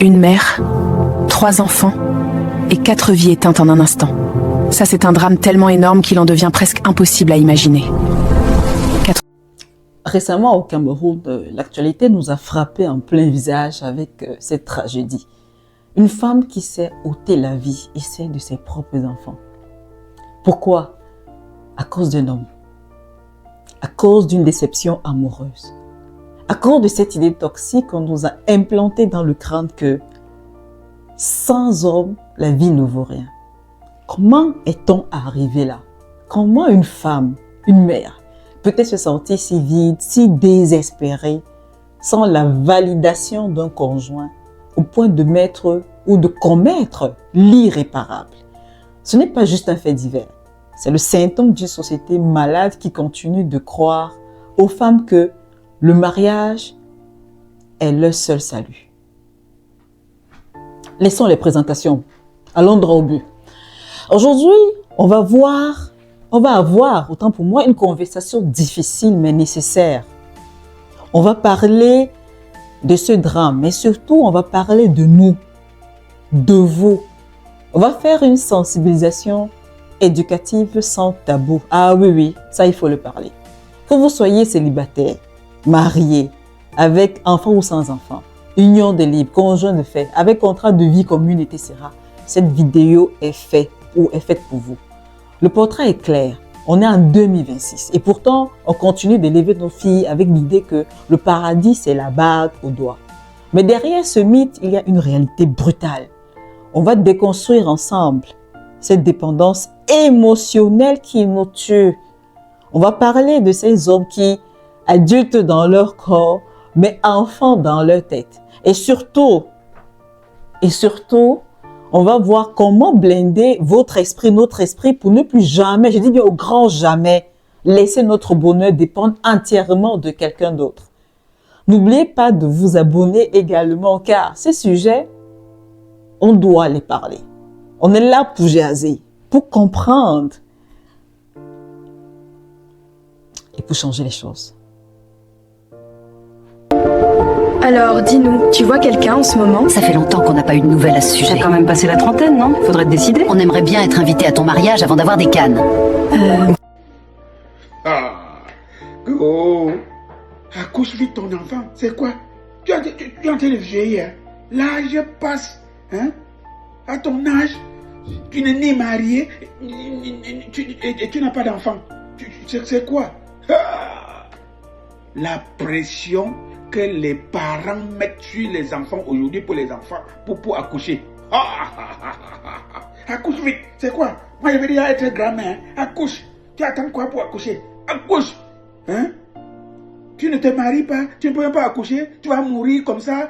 Une mère, 3 enfants et 4 vies éteintes en un instant. Ça, c'est un drame tellement énorme qu'il en devient presque impossible à imaginer. Récemment, au Cameroun, l'actualité nous a frappé en plein visage avec cette tragédie. Une femme qui s'est ôté la vie et celle de ses propres enfants. Pourquoi? À cause d'un homme. À cause d'une déception amoureuse. À cause de cette idée toxique qu'on nous a implantée dans le crâne que sans homme, la vie ne vaut rien. Comment est-on arrivé là? Comment une femme, une mère, peut-elle se sentir si vide, si désespérée, sans la validation d'un conjoint, au point de mettre ou de commettre l'irréparable? Ce n'est pas juste un fait divers. C'est le symptôme d'une société malade qui continue de croire aux femmes que le mariage est leur seul salut. Laissons les présentations. Allons droit au but. Aujourd'hui, on va avoir, autant pour moi, une conversation difficile mais nécessaire. On va parler de ce drame, mais surtout, on va parler de nous, de vous. On va faire une sensibilisation éducative sans tabou. Ah oui, ça, il faut le parler. Que vous soyez célibataire, marié, avec enfant ou sans enfant, union de libre, conjoint de fait, avec contrat de vie commune, etc. Cette vidéo est faite pour vous. Le portrait est clair. On est en 2026 et pourtant, on continue d'élever nos filles avec l'idée que le paradis, c'est la bague au doigt. Mais derrière ce mythe, il y a une réalité brutale. On va déconstruire ensemble cette dépendance émotionnelle qui nous tue. On va parler de ces hommes qui, adultes dans leur corps, mais enfants dans leur tête. Et surtout, on va voir comment blinder votre esprit, notre esprit, pour ne plus jamais, je dis bien au grand jamais, laisser notre bonheur dépendre entièrement de quelqu'un d'autre. N'oubliez pas de vous abonner également, car ces sujets, on doit les parler. On est là pour jaser, pour comprendre et pour changer les choses. Alors, dis-nous, tu vois quelqu'un en ce moment? Ça fait longtemps qu'on n'a pas eu de nouvelles à ce sujet. T'as quand même passé la trentaine, non? Faudrait te décider. On aimerait bien être invité à ton mariage avant d'avoir des cannes. Oh, accouche vite ton enfant, c'est quoi? Tu es en train de vieillir. L'âge passe, hein? À ton âge, tu n'es ni marié, et tu n'as pas d'enfant. C'est quoi? La pression que les parents mettent sur les enfants aujourd'hui pour les enfants, pour accoucher. Accouche vite, c'est quoi? Moi je vais déjà être grand-mère, accouche. Tu attends quoi pour accoucher? Accouche, hein? Tu ne te maries pas, tu ne peux même pas accoucher, tu vas mourir comme ça,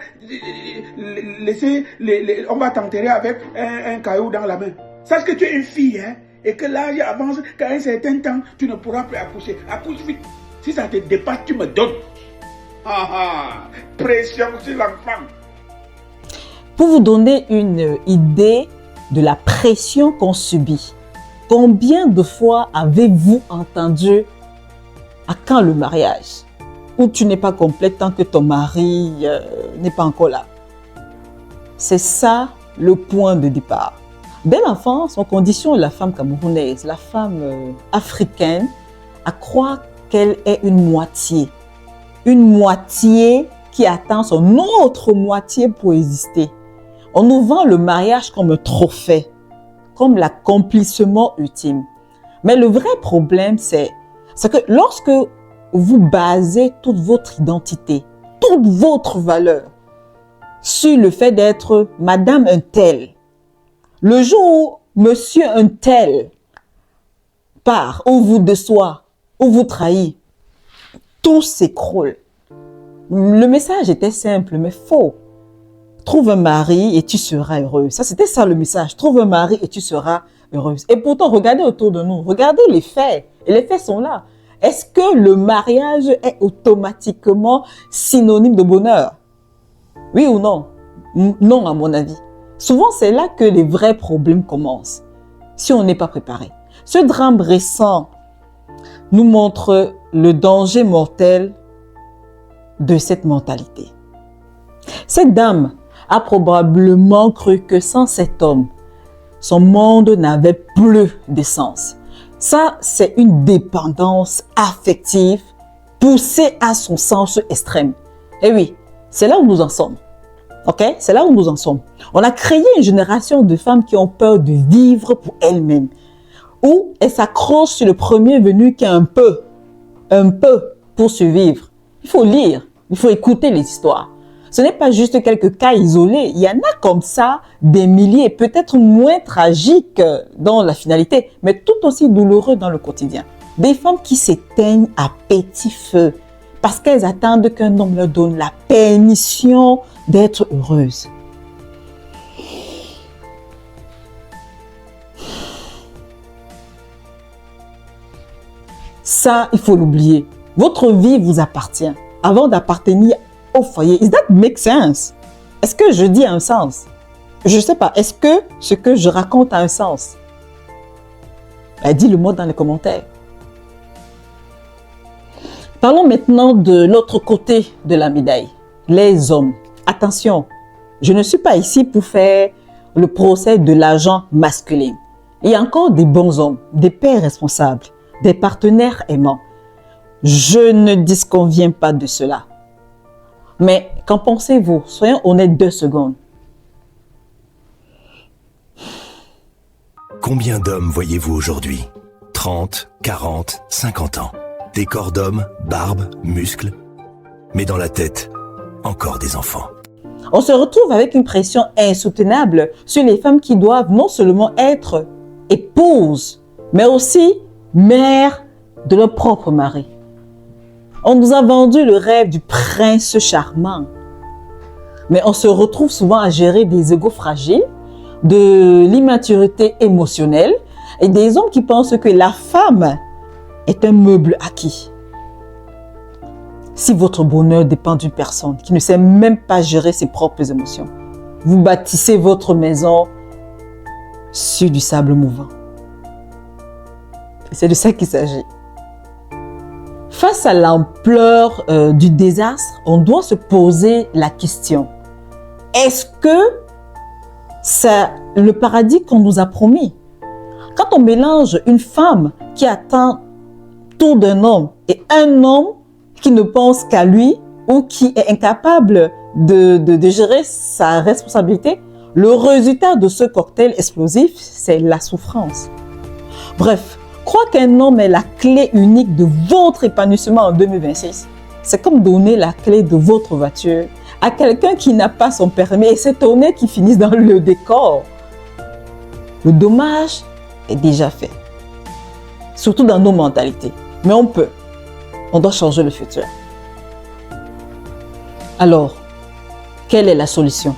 on va t'enterrer avec un caillou dans la main. Sache que tu es une fille, hein, et que l'âge avance, qu'à un certain temps, tu ne pourras plus accoucher. Accouche vite. Si ça te dépasse, tu me donnes. Pression sur l'enfant. Pour vous donner une idée de la pression qu'on subit, combien de fois avez-vous entendu à quand le mariage? Ou tu n'es pas complète tant que ton mari n'est pas encore là. C'est ça le point de départ. Dès l'enfance, on conditionne la femme camerounaise, la femme africaine, à croire qu'elle est une moitié qui attend son autre moitié pour exister. On nous vend le mariage comme un trophée, comme l'accomplissement ultime. Mais le vrai problème, c'est que lorsque vous basez toute votre identité, toute votre valeur sur le fait d'être Madame un tel, le jour où Monsieur un tel part, ou vous déçoit, ou vous trahit, tout s'écroule. Le message était simple, mais faux. Trouve un mari et tu seras heureuse. Ça, c'était ça le message. Trouve un mari et tu seras heureuse. Et pourtant, regardez autour de nous. Regardez les faits. Et les faits sont là. Est-ce que le mariage est automatiquement synonyme de bonheur? Oui ou non? Non, à mon avis. Souvent, c'est là que les vrais problèmes commencent, si on n'est pas préparé. Ce drame récent nous montre le danger mortel de cette mentalité. Cette dame a probablement cru que sans cet homme, son monde n'avait plus de sens. Ça, c'est une dépendance affective poussée à son sens extrême. Et oui, c'est là où nous en sommes. Ok? C'est là où nous en sommes. On a créé une génération de femmes qui ont peur de vivre pour elles-mêmes, où elles s'accrochent sur le premier venu qui a un peu pour survivre. Il faut lire, il faut écouter les histoires. Ce n'est pas juste quelques cas isolés. Il y en a comme ça des milliers, peut-être moins tragiques dans la finalité, mais tout aussi douloureux dans le quotidien. Des femmes qui s'éteignent à petit feu parce qu'elles attendent qu'un homme leur donne la permission d'être heureuses. Ça, il faut l'oublier. Votre vie vous appartient avant d'appartenir au foyer. Is that make sense? Est-ce que je dis un sens? Je ne sais pas. Est-ce que ce que je raconte a un sens? Dis-le-moi dans les commentaires. Parlons maintenant de l'autre côté de la médaille. Les hommes. Attention, je ne suis pas ici pour faire le procès de l'agent masculin. Il y a encore des bons hommes, des pères responsables, des partenaires aimants. Je ne disconviens pas de cela. Mais qu'en pensez-vous? Soyons honnêtes 2 secondes. Combien d'hommes voyez-vous aujourd'hui? 30, 40, 50 ans. Des corps d'hommes, barbe, muscles. Mais dans la tête, encore des enfants. On se retrouve avec une pression insoutenable sur les femmes qui doivent non seulement être épouses, mais aussi mères de leur propre mari. On nous a vendu le rêve du prince charmant. Mais on se retrouve souvent à gérer des égos fragiles, de l'immaturité émotionnelle et des hommes qui pensent que la femme est un meuble acquis. Si votre bonheur dépend d'une personne qui ne sait même pas gérer ses propres émotions, vous bâtissez votre maison sur du sable mouvant. C'est de ça qu'il s'agit. Face à l'ampleur du désastre, on doit se poser la question. Est-ce que c'est le paradis qu'on nous a promis? Quand on mélange une femme qui attend tout d'un homme et un homme qui ne pense qu'à lui ou qui est incapable de gérer sa responsabilité, le résultat de ce cocktail explosif, c'est la souffrance. Bref, croire qu'un homme est la clé unique de votre épanouissement en 2026, c'est comme donner la clé de votre voiture à quelqu'un qui n'a pas son permis et s'étonner qu'il finisse dans le décor. Le dommage est déjà fait, surtout dans nos mentalités. Mais on doit changer le futur. Alors, quelle est la solution?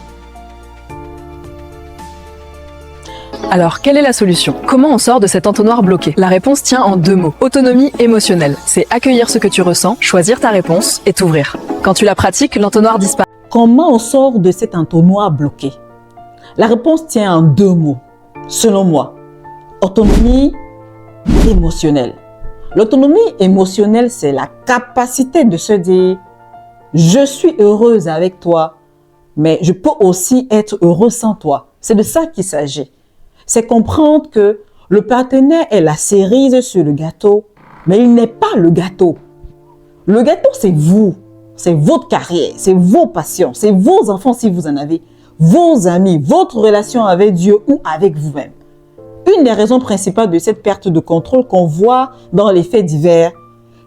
Alors, quelle est la solution? Comment on sort de cet entonnoir bloqué? La réponse tient en 2 mots. Autonomie émotionnelle. C'est accueillir ce que tu ressens, choisir ta réponse et t'ouvrir. Quand tu la pratiques, l'entonnoir disparaît. Comment on sort de cet entonnoir bloqué? La réponse tient en 2 mots, selon moi. Autonomie émotionnelle. L'autonomie émotionnelle, c'est la capacité de se dire « Je suis heureuse avec toi, mais je peux aussi être heureux sans toi. » C'est de ça qu'il s'agit. C'est comprendre que le partenaire est la cerise sur le gâteau, mais il n'est pas le gâteau. Le gâteau, c'est vous. C'est votre carrière, c'est vos passions, c'est vos enfants si vous en avez, vos amis, votre relation avec Dieu ou avec vous-même. Une des raisons principales de cette perte de contrôle qu'on voit dans les faits divers,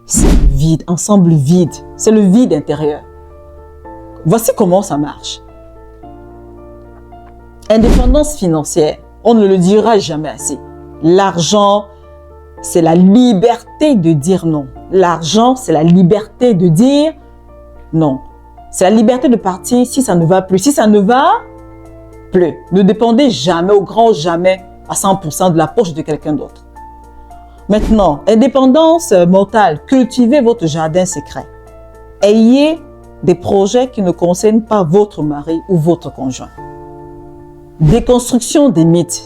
c'est le vide, ensemble vide, c'est le vide intérieur. Voici comment ça marche. Indépendance financière, on ne le dira jamais assez. L'argent, c'est la liberté de dire non. L'argent, c'est la liberté de dire non. C'est la liberté de partir si ça ne va plus. Si ça ne va plus, ne dépendez jamais, au grand jamais, à 100% de la poche de quelqu'un d'autre. Maintenant, indépendance mentale, cultivez votre jardin secret. Ayez des projets qui ne concernent pas votre mari ou votre conjoint. Déconstruction des mythes.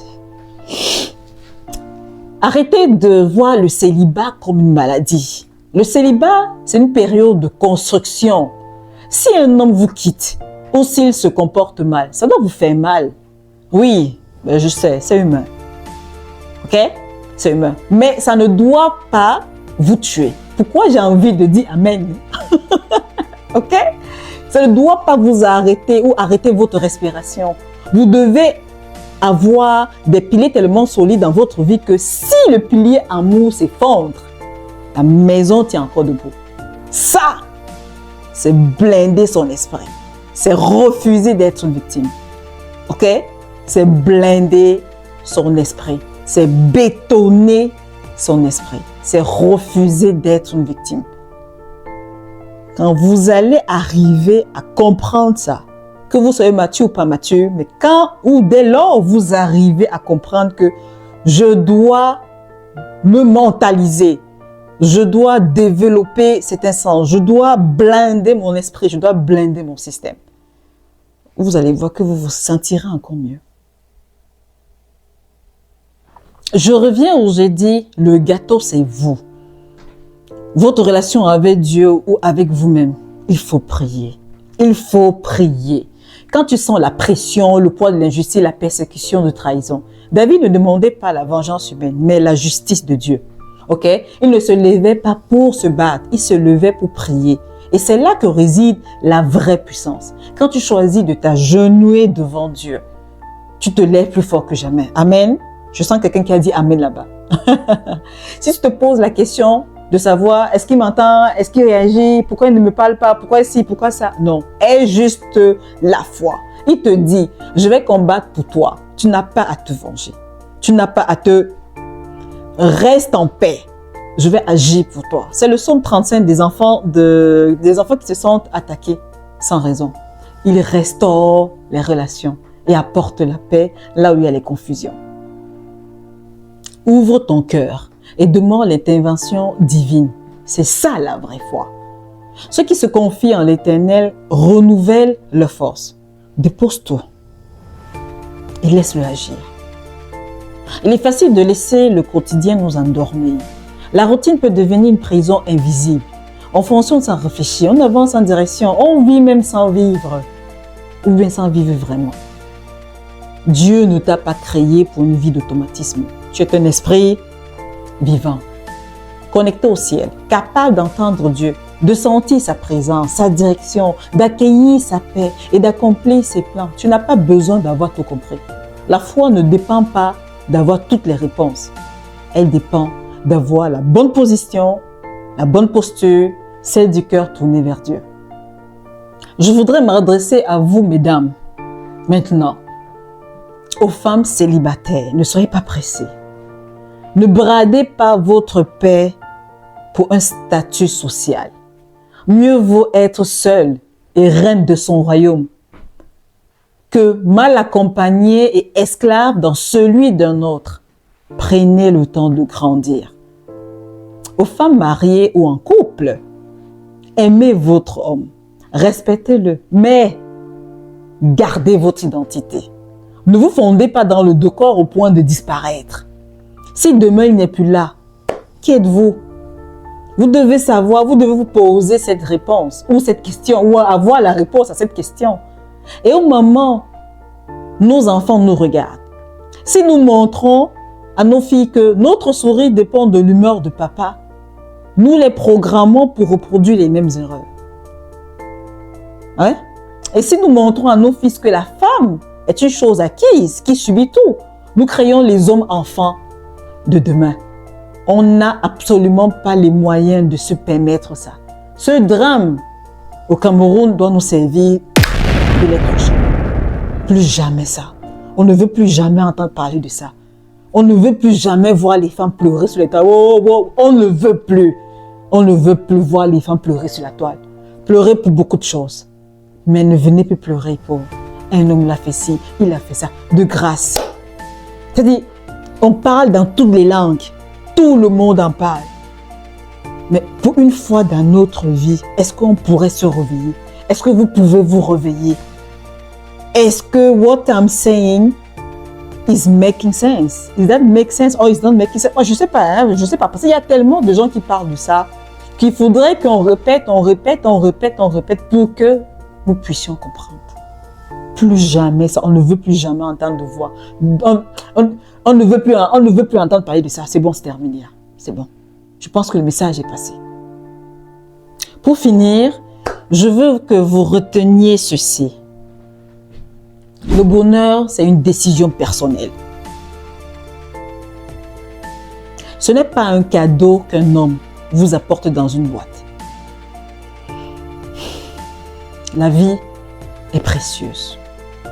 Arrêtez de voir le célibat comme une maladie. Le célibat, c'est une période de construction. Si un homme vous quitte, ou s'il se comporte mal. Ça doit vous faire mal. Oui, ben je sais, c'est humain. Ok? C'est humain. Mais ça ne doit pas vous tuer. Pourquoi j'ai envie de dire Amen? Ok? Ça ne doit pas vous arrêter ou arrêter votre respiration. Vous devez avoir des piliers tellement solides dans votre vie que si le pilier amour s'effondre, la maison tient encore debout. Ça, c'est blinder son esprit. C'est refuser d'être une victime. Ok? C'est blinder son esprit. C'est bétonner son esprit. C'est refuser d'être une victime. Quand vous allez arriver à comprendre ça, que vous soyez mature ou pas mature, mais quand ou dès lors vous arrivez à comprendre que je dois me mentaliser, je dois développer cet instinct, je dois blinder mon esprit, je dois blinder mon système, vous allez voir que vous vous sentirez encore mieux. Je reviens où j'ai dit, le gâteau c'est vous. Votre relation avec Dieu ou avec vous-même, il faut prier. Il faut prier. Quand tu sens la pression, le poids de l'injustice, la persécution, de trahison, David ne demandait pas la vengeance humaine, mais la justice de Dieu. Ok? Il ne se levait pas pour se battre, il se levait pour prier. Et c'est là que réside la vraie puissance. Quand tu choisis de t'agenouiller devant Dieu, tu te lèves plus fort que jamais. Amen. Je sens quelqu'un qui a dit Amen là-bas. Si tu te poses la question de savoir est-ce qu'il m'entend, est-ce qu'il réagit, pourquoi il ne me parle pas, pourquoi ci, pourquoi ça, non. Aie juste la foi. Il te dit, je vais combattre pour toi. Tu n'as pas à te venger. Tu n'as pas à te... Reste en paix. Je vais agir pour toi. C'est le psaume 35 des enfants qui se sentent attaqués sans raison. Il restaure les relations et apporte la paix là où il y a les confusions. Ouvre ton cœur et demande l'intervention divine. C'est ça la vraie foi. Ceux qui se confient en l'Éternel renouvellent leur force. Dépose-toi et laisse-le agir. Il est facile de laisser le quotidien nous endormir. La routine peut devenir une prison invisible. On fonctionne sans réfléchir, on avance en direction, on vit même sans vivre. Ou bien sans vivre vraiment. Dieu ne t'a pas créé pour une vie d'automatisme. Tu es un esprit vivant, connecté au ciel, capable d'entendre Dieu, de sentir sa présence, sa direction, d'accueillir sa paix et d'accomplir ses plans. Tu n'as pas besoin d'avoir tout compris. La foi ne dépend pas d'avoir toutes les réponses. Elle dépend d'avoir la bonne position, la bonne posture, celle du cœur tourné vers Dieu. Je voudrais m'adresser à vous, mesdames, maintenant, aux femmes célibataires. Ne soyez pas pressées. Ne bradez pas votre paix pour un statut social. Mieux vaut être seule et reine de son royaume que mal accompagnée et esclave dans celui d'un autre. Prenez le temps de grandir. Aux femmes mariées ou en couple, aimez votre homme, respectez-le, mais gardez votre identité. Ne vous fondez pas dans le décor au point de disparaître. Si demain il n'est plus là, qui êtes-vous? Vous devez savoir, vous devez vous poser cette réponse ou cette question ou avoir la réponse à cette question. Et au moment, nos enfants nous regardent. Si nous montrons à nos filles que notre sourire dépend de l'humeur de papa, nous les programmons pour reproduire les mêmes erreurs. Hein? Et si nous montrons à nos fils que la femme est une chose acquise, qui subit tout, nous créons les hommes enfants de demain. On n'a absolument pas les moyens de se permettre ça. Ce drame au Cameroun doit nous servir de lecture. Plus jamais ça. On ne veut plus jamais entendre parler de ça. On ne veut plus jamais voir les femmes pleurer sur les toiles. Oh, oh, on ne veut plus. On ne veut plus voir les femmes pleurer sur la toile. Pleurer pour beaucoup de choses. Mais ne venez plus pleurer pour un homme l'a fait ci, il a fait ça. De grâce. C'est-à-dire, on parle dans toutes les langues. Tout le monde en parle. Mais pour une fois dans notre vie, est-ce qu'on pourrait se réveiller? Est-ce que vous pouvez vous réveiller? Est-ce que what I'm saying is making sense? Is that make sense or is not making sense? Moi, je sais pas, hein? Je sais pas. Parce qu'il y a tellement de gens qui parlent de ça qu'il faudrait qu'on répète pour que nous puissions comprendre. plus jamais ça. On ne veut plus jamais entendre de voix. On ne veut plus entendre parler de ça. C'est bon, c'est terminé. C'est bon. Je pense que le message est passé. Pour finir, je veux que vous reteniez ceci. Le bonheur, c'est une décision personnelle. Ce n'est pas un cadeau qu'un homme vous apporte dans une boîte. La vie est précieuse.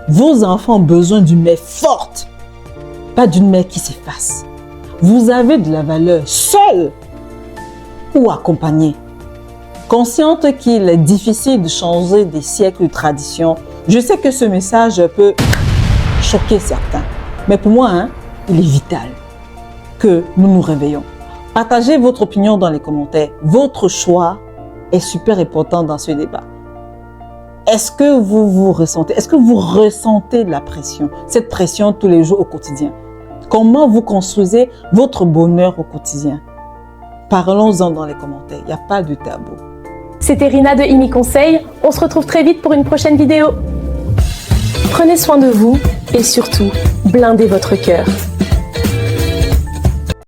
Vos enfants ont besoin d'une mère forte, pas d'une mère qui s'efface. Vous avez de la valeur seul ou accompagné. Consciente qu'il est difficile de changer des siècles de tradition, je sais que ce message peut choquer certains. Mais pour moi, il est vital que nous nous réveillons. Partagez votre opinion dans les commentaires. Votre choix est super important dans ce débat. Est-ce que vous ressentez la pression, cette pression tous les jours au quotidien? Comment vous construisez votre bonheur au quotidien? Parlons-en dans les commentaires, il n'y a pas de tabou. C'était Rina de IMI Conseil. On se retrouve très vite pour une prochaine vidéo. Prenez soin de vous et surtout, blindez votre cœur.